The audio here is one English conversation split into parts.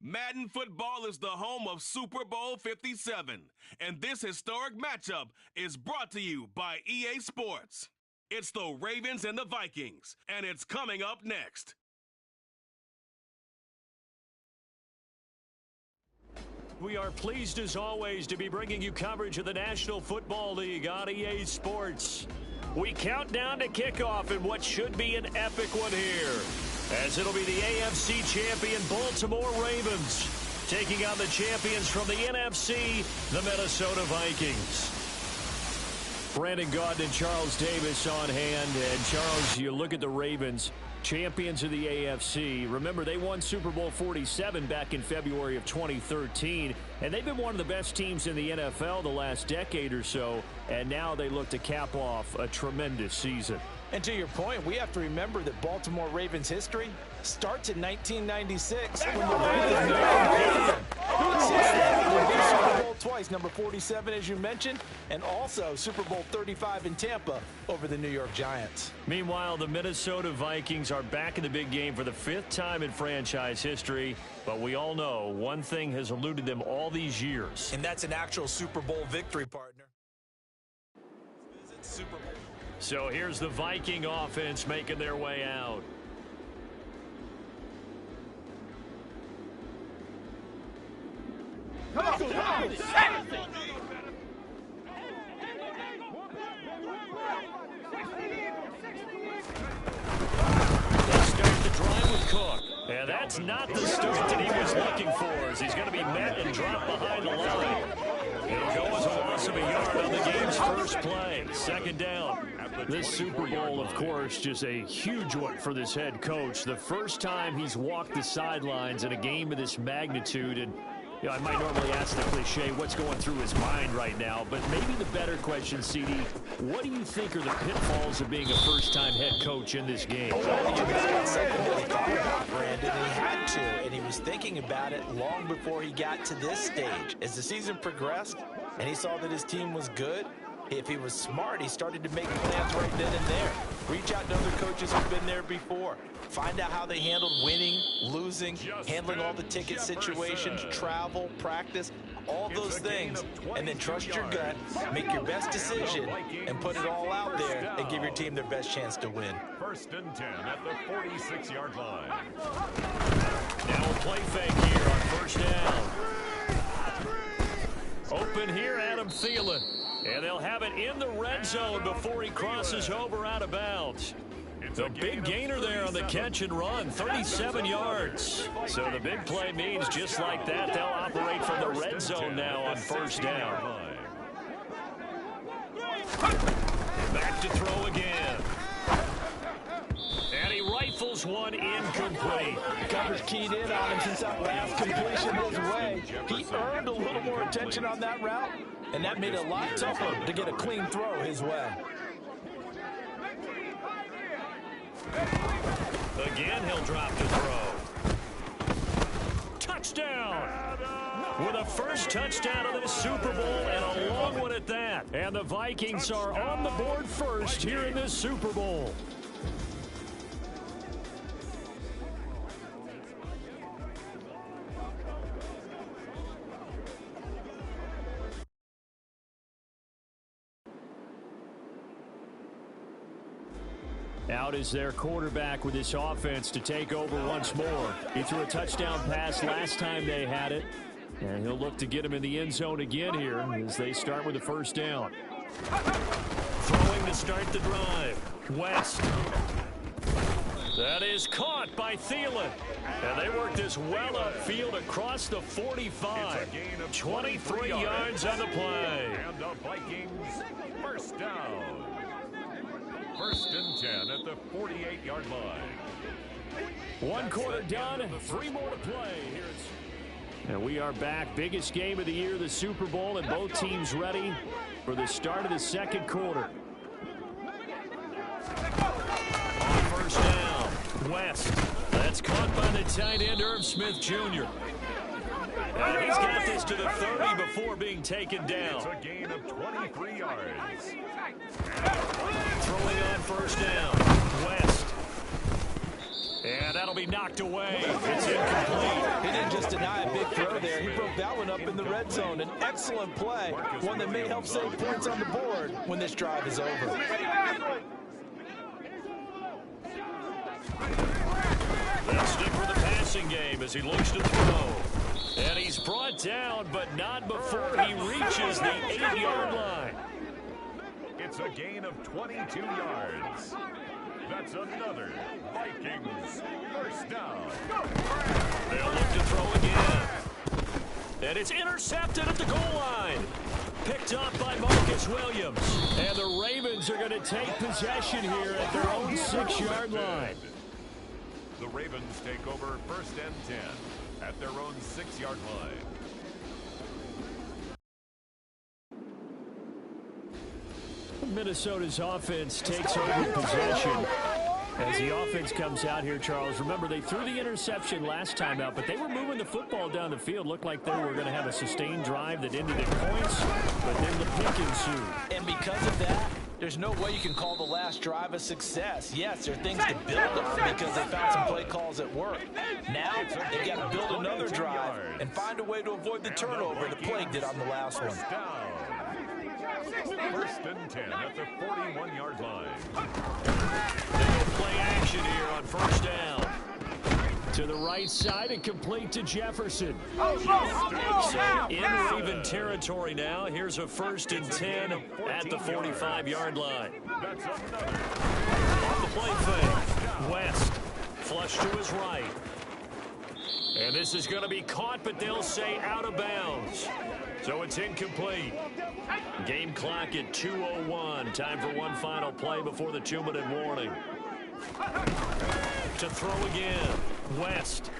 Madden football is the home of Super Bowl 57, and this historic matchup is brought to you by EA Sports. It's the Ravens and the Vikings, and it's coming up next. We are pleased as always to be bringing you coverage of the National Football League on EA Sports. We count down to kickoff in what should be an epic one here, as it'll be the AFC champion Baltimore Ravens taking on the champions from the NFC, the Minnesota Vikings. Brandon Gaudin and Charles Davis on hand. And Charles, you look at the Ravens, champions of the AFC. Remember, they won Super Bowl 47 back in February of 2013, and they've been one of the best teams in the NFL the last decade or so, and now they look to cap off a tremendous season. And to your point, we have to remember that Baltimore Ravens history starts in 1996 when the Ravens Super Bowl twice, number 47 as you mentioned, and also Super Bowl 35 in Tampa over the New York Giants. Meanwhile, the Minnesota Vikings are back in the big game for the 5th time in franchise history, but we all know one thing has eluded them all these years. And that's an actual Super Bowl victory, partner. Super Bowl. So here's the Viking offense making their way out. Come on. They start the drive with Cook. And that's not the start that he was looking for, as he's going to be met and dropped behind the line. It'll go as a loss of a yard on the game's first play. Second down. This Super Bowl, of course, just a huge one for this head coach. The first time he's walked the sidelines in a game of this magnitude. And you know, I might normally ask the cliche, what's going through his mind right now? But maybe the better question, CD, what do you think are the pitfalls of being a first-time head coach in this game? That's something that he thought about, Brandon. He had to, and he was thinking about it long before he got to this stage. As the season progressed and he saw that his team was good, if he was smart, he started to make plans right then and there. Reach out to other coaches who've been there before. Find out how they handled winning, losing, handling all the ticket situations, travel, practice, all those things. And then trust your gut, make your best decision, and put it all out there and give your team their best chance to win. 1st and 10 at the 46-yard line. Now a play fake here on first down. Open here, Adam Thielen. And they'll have it in the red zone before he crosses over out of bounds. The big gainer there on the catch and run, 37 yards. So the big play means just like that, they'll operate from the red zone now on first down. Back to throw again. And he rifles one incomplete. Cover's keyed in on him since that last completion his way. He earned a little more attention on that route, and that made it a lot tougher to get a clean throw his way. Again, he'll drop to throw. Touchdown! With a first touchdown of this Super Bowl, and a long one at that. And the Vikings are on the board first here in this Super Bowl. Out is their quarterback with this offense to take over once more. He threw a touchdown pass last time they had it, and he'll look to get him in the end zone again here as they start with the first down. Throwing to start the drive. West. That is caught by Thielen. And they work this well upfield across the 45. 23 yards on the play. And the Vikings, first down. 1st and 10 at the 48-yard line. One quarter done, 3 more to play. And we are back. Biggest game of the year, the Super Bowl, and both teams ready for the start of the second quarter. On first down, West. That's caught by the tight end, Irv Smith Jr. And he's got this to the 30 before being taken down. It's a gain of 23 yards. Throwing on first down, West. And that'll be knocked away. It's incomplete. He didn't just deny a big throw there. He broke that one up in the red zone. An excellent play, one that may help save points on the board when this drive is over. They'll stick with the passing game as he looks to throw. And he's brought down, but not before he reaches the 8-yard line. It's a gain of 22 yards. That's another Vikings first down. They'll look to throw again. And it's intercepted at the goal line. Picked up by Marcus Williams. And the Ravens are going to take possession here at their own 6-yard line. The Ravens take over 1st and 10 at their own 6-yard line. Minnesota's offense takes over possession. As the offense comes out here, Charles, remember they threw the interception last time out, but they were moving the football down the field. Looked like they were going to have a sustained drive that ended in points, but then the pick ensued. And because of that, there's no way you can call the last drive a success. Yes, there are things to build on because they found some play calls at work. Now, they've got to build another drive and find a way to avoid the turnover the plague did on the last one. 1st and 10 at the 41-yard line. They go play action here on 1st down. To the right side and complete to Jefferson. So in Raven territory now. Here's a 1st and 10 at the 45-yard line. Off the play fake. West. Flush to his right. And this is going to be caught, but they'll say out of bounds. So it's incomplete. Game clock at 2:01. Time for one final play before the 2-minute warning. To throw again. West.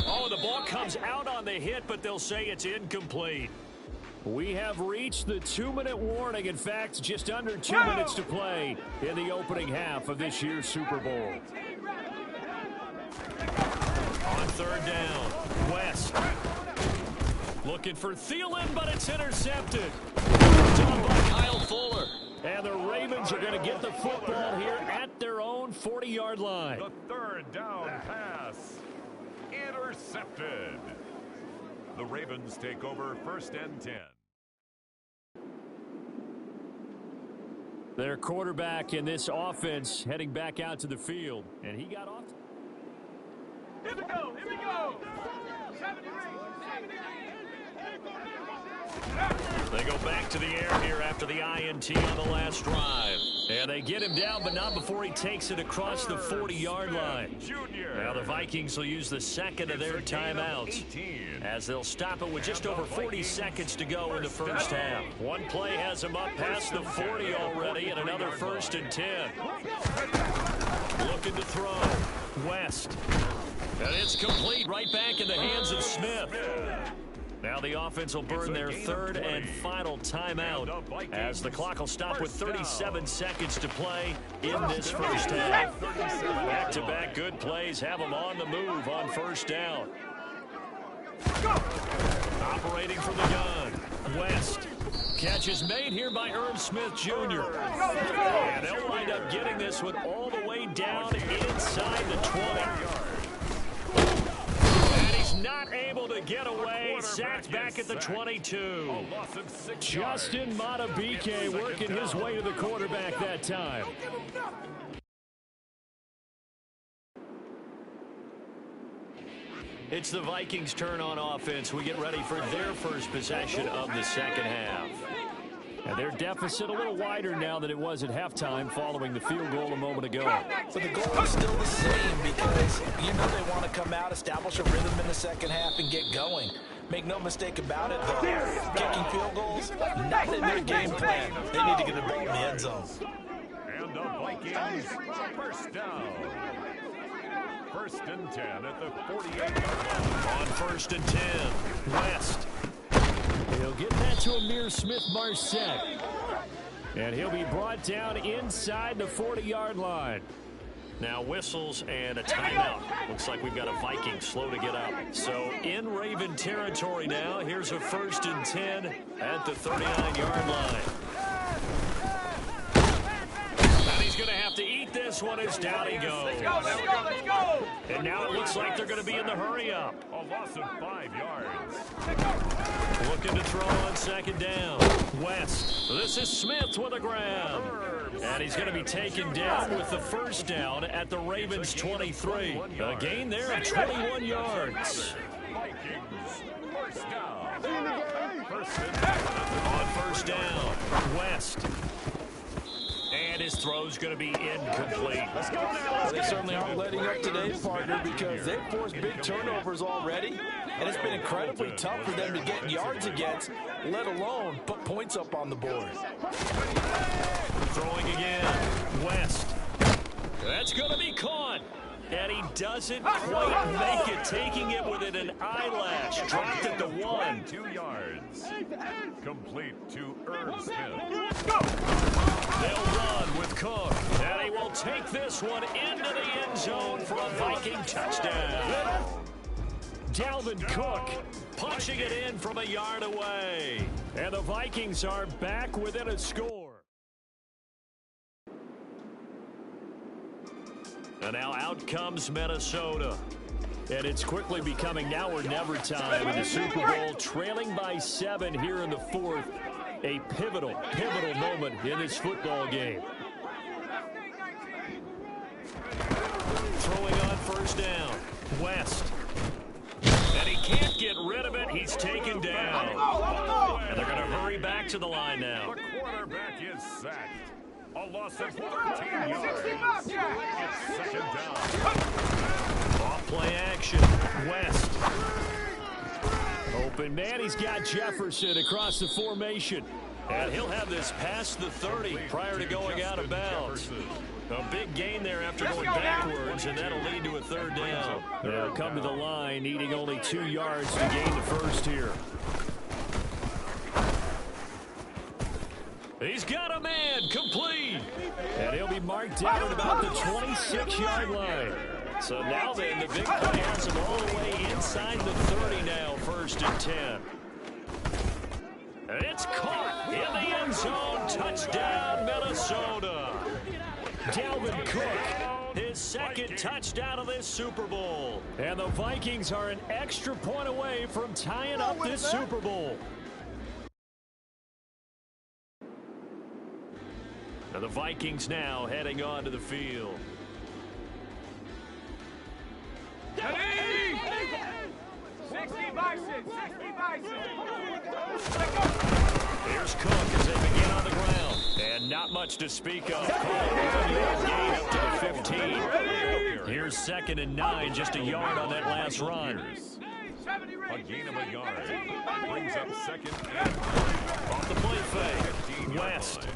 Oh, the ball comes out on the hit, but they'll say it's incomplete. We have reached the 2-minute warning. In fact, just under 2 minutes to play in the opening half of this year's Super Bowl. On 3rd down, West. Looking for Thielen, but it's intercepted. Done by Kyle Fuller. And the Ravens are going to get the football here at their own 40-yard line. The 3rd down pass. Intercepted. The Ravens take over 1st and 10. Their quarterback in this offense heading back out to the field. And he got off. Here we go. Here we go. They go back to the air here after the INT on the last drive. And they get him down, but not before he takes it across the 40-yard line. Now the Vikings will use the second of their timeouts as they'll stop it with just over 40 seconds to go in the first half. One play has him up past the 40 already, and another 1st and 10. Looking to throw. West. And it's complete right back in the hands of Smith. Now the offense will burn their 3rd and final timeout as the clock will stop with 37 seconds to play in this first half. Back-to-back good plays have them on the move on 1st down. Operating from the gun, West. Catch is made here by Irv Smith Jr. And they'll wind up getting this one all the way down inside the 20. Not able to get away. Sacked back at the 22. Justin Matabike working his way to the quarterback that time. It's the Vikings' turn on offense. We get ready for their first possession of the second half. And their deficit a little wider now than it was at halftime following the field goal a moment ago. But the goal is still the same because you know they want to come out, establish a rhythm in the second half, and get going. Make no mistake about it, though. Kicking field goals, not in their game plan. They need to get the ball in the end zone. And the Vikings, 1st down. 1st and 10 at the 48-yard line. On 1st and 10, West. He'll get that to Amir Smith-Marset. And he'll be brought down inside the 40-yard line. Now whistles and a timeout. Looks like we've got a Viking slow to get up. So in Raven territory now. Here's a 1st and 10 at the 39-yard line. And he's going to have to eat this one as down he goes. Let's go, let's go, let's go! And now it looks like they're going to be in the hurry-up. A loss of 5 yards. Looking to throw on second down. West. This is Smith with a grab. And he's going to be taken down with the first down at the Ravens' 23. A gain there of 21 yards. Vikings, first down. On first down, West. And his throw's going to be incomplete. They certainly aren't letting up today, partner, because they've forced big turnovers already, and it's been incredibly tough for them to get yards against, let alone put points up on the board. Throwing again, West. That's going to be caught. And he doesn't quite make it, taking it within an eyelash. Dropped it to 1. 2 yards. Complete to Smith. They'll run with Cook. And he will take this one into the end zone for a Viking touchdown. Dalvin Cook punching it in from a yard away. And the Vikings are back within a score. And now out comes Minnesota. And it's quickly becoming now or never time in the Super Bowl, trailing by 7 here in the 4th. A pivotal moment in this football game. Throwing on first down, West. And he can't get rid of it. He's taken down. And they're going to hurry back to the line now. The quarterback is sacked. A loss of 13 yards. It's second down. Off play action. West. Open man. He's got Jefferson across the formation. And he'll have this past the 30 prior to going out of bounds. A big gain there after going backwards, and that'll lead to a third down. They'll come to the line, needing only 2 yards to gain the first here. He's got a man, complete. And he'll be marked down at about the 26-yard line. So now then, the big play has him all the way inside the 30 now, 1st and 10. And it's caught in the end zone. Touchdown, Minnesota. Dalvin Cook, his second touchdown of this Super Bowl. And the Vikings are an extra point away from tying up this Super Bowl. And the Vikings now heading onto the field. Here's Cook as they begin on the ground. And not much to speak of. Gain up to the 15. Here's 2nd and 9, just a yard on that last run. A gain of a yard. Brings up 2nd and off the play fake. West.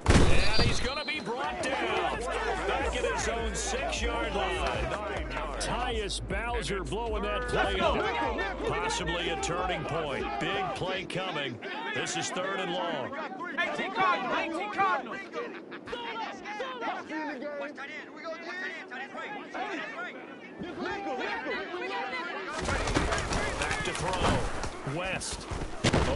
And he's going to be brought down. Back at his own 6-yard line. Tyus Bowser blowing that play up. Possibly a turning point. Big play coming. This is 3rd and long. 18 Cardinals, 18 Cardinals. Back to throw. West.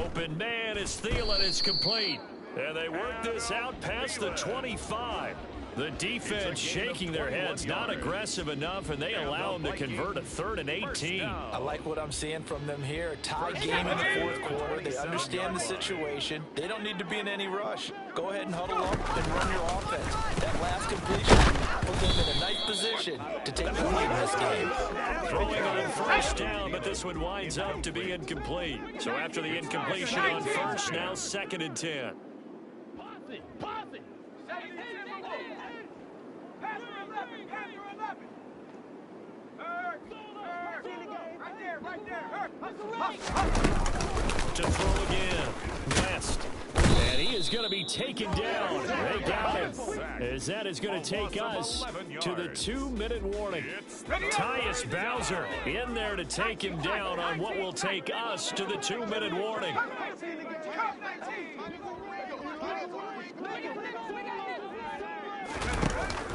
Open man is Thielen. It's complete. And they work this out past the 25. The defense shaking their heads, not aggressive enough, and they allow them to convert a 3rd and 18. I like what I'm seeing from them here. A tie game in the 4th quarter. They understand the situation. They don't need to be in any rush. Go ahead and huddle up and run your offense. That last completion put them in a nice position to take the lead in this game. Throwing on first down, but this one winds up to be incomplete. So after the incompletion on first, now 2nd and 10. To throw again, West. And he is going to be taken down. They got him. As that is going to take us to the 2-minute warning. Tyus Bowser in there to take him down on what will take us to the 2-minute warning.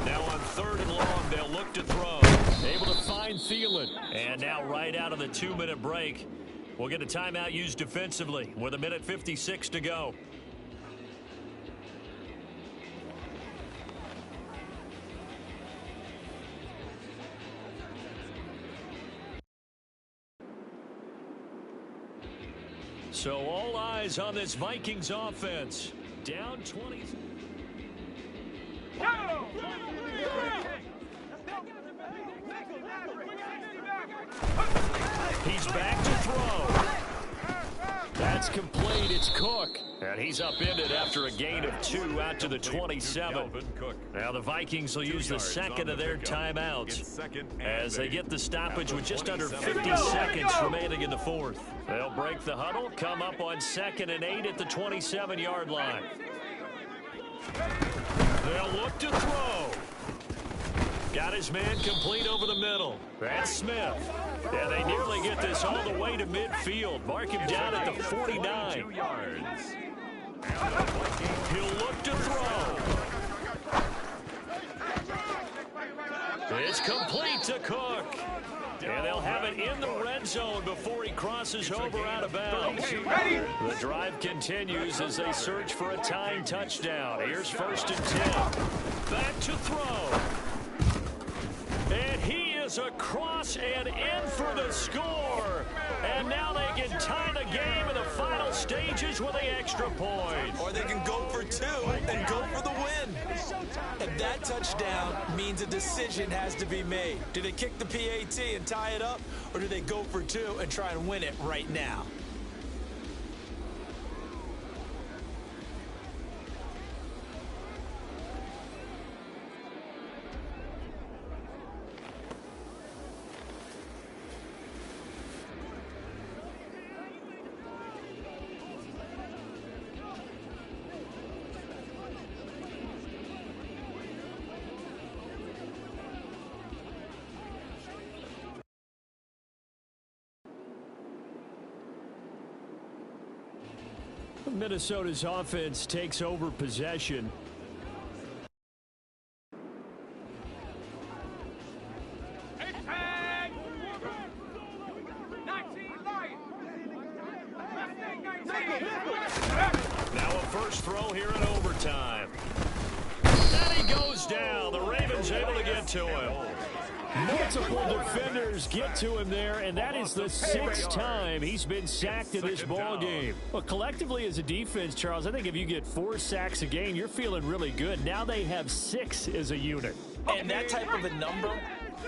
Now on 3rd and long, they'll look to throw. Able to find Thielen. And now right out of the 2-minute break, we'll get a timeout used defensively with 1:56 to go. So all eyes on this Vikings offense. Down 20. He's back to throw. That's complete. It's Cook. And he's upended after a gain of 2 out to the 27. Now the Vikings will use the second of their timeouts as they get the stoppage with just under 50 seconds remaining in the fourth. They'll break the huddle, come up on 2nd and 8 at the 27-yard line. They'll look to throw. Got his man complete over the middle. That's Smith. And they nearly get this all the way to midfield. Mark him down at the 49. 2 yards. He'll look to throw. It's complete to Cook. And they'll have it in the red zone before he crosses over out of bounds. The drive continues as they search for a tying touchdown. Here's 1st and 10. Back to throw. And he is across and in for the score. And now they can tie the game in the final stages with the extra point. Or they can go for 2 and go for the win. And that touchdown means a decision has to be made. Do they kick the PAT and tie it up, or do they go for 2 and try and win it right now? Minnesota's offense takes over possession. Now a first throw here in overtime. And he goes down. The Ravens able to get to him. Multiple defenders get to him there, and that is the 6th time he's been sacked in this ball game. Well, collectively as a defense, Charles, I think if you get 4 sacks a game, you're feeling really good. Now they have 6 as a unit. And that type of a number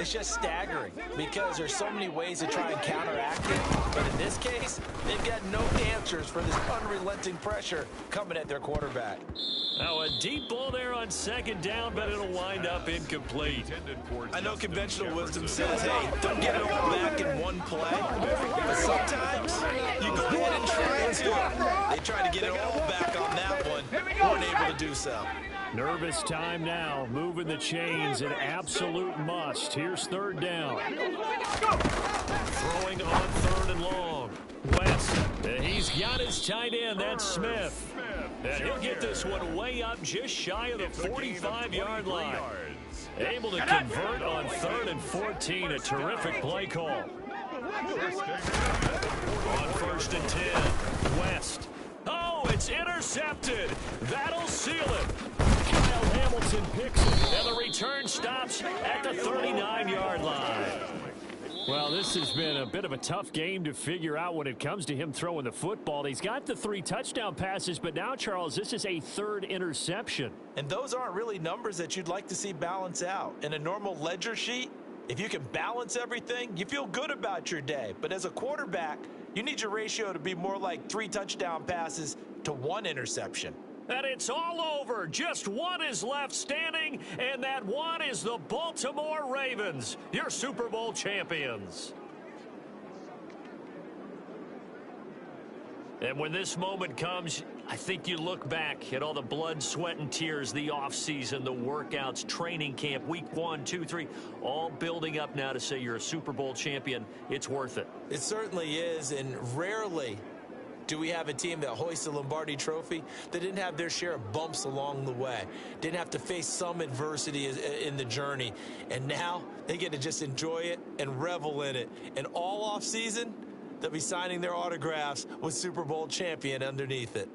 is just staggering because there's so many ways to try and counteract it. But in this case, they've got no answers for this unrelenting pressure coming at their quarterback. Now a deep ball there on 2nd down, but it'll wind up incomplete. I know conventional wisdom says, hey, don't get it all back in one play. But sometimes you go ahead and try to. They tried to get it all back on that one. Weren't able to do so. Nervous time now, moving the chains, an absolute must. Here's 3rd down. Throwing on 3rd and long. West, he's got his tight end, that's Smith. And he'll get this one way up just shy of the 45-yard line. Able to convert on 3rd and 14, a terrific play call. On 1st and 10, West. Oh, it's intercepted. That'll seal it. Kyle Hamilton picks it, and the return stops at the 39-yard line. Well, this has been a bit of a tough game to figure out when it comes to him throwing the football. He's got the 3 touchdown passes, but now, Charles, this is a 3rd interception. And those aren't really numbers that you'd like to see balance out. In a normal ledger sheet, if you can balance everything, you feel good about your day. But as a quarterback, you need your ratio to be more like 3 touchdown passes to 1 interception. And it's all over. Just one is left standing, and that one is the Baltimore Ravens, your Super Bowl champions. And when this moment comes, I think you look back at all the blood, sweat, and tears, the offseason, the workouts, training camp, week 1, 2, 3, all building up now to say you're a Super Bowl champion. It's worth it. It certainly is, and rarely do we have a team that hoists the Lombardi Trophy that didn't have their share of bumps along the way, didn't have to face some adversity in the journey, and now they get to just enjoy it and revel in it. And all offseason, they'll be signing their autographs with Super Bowl champion underneath it.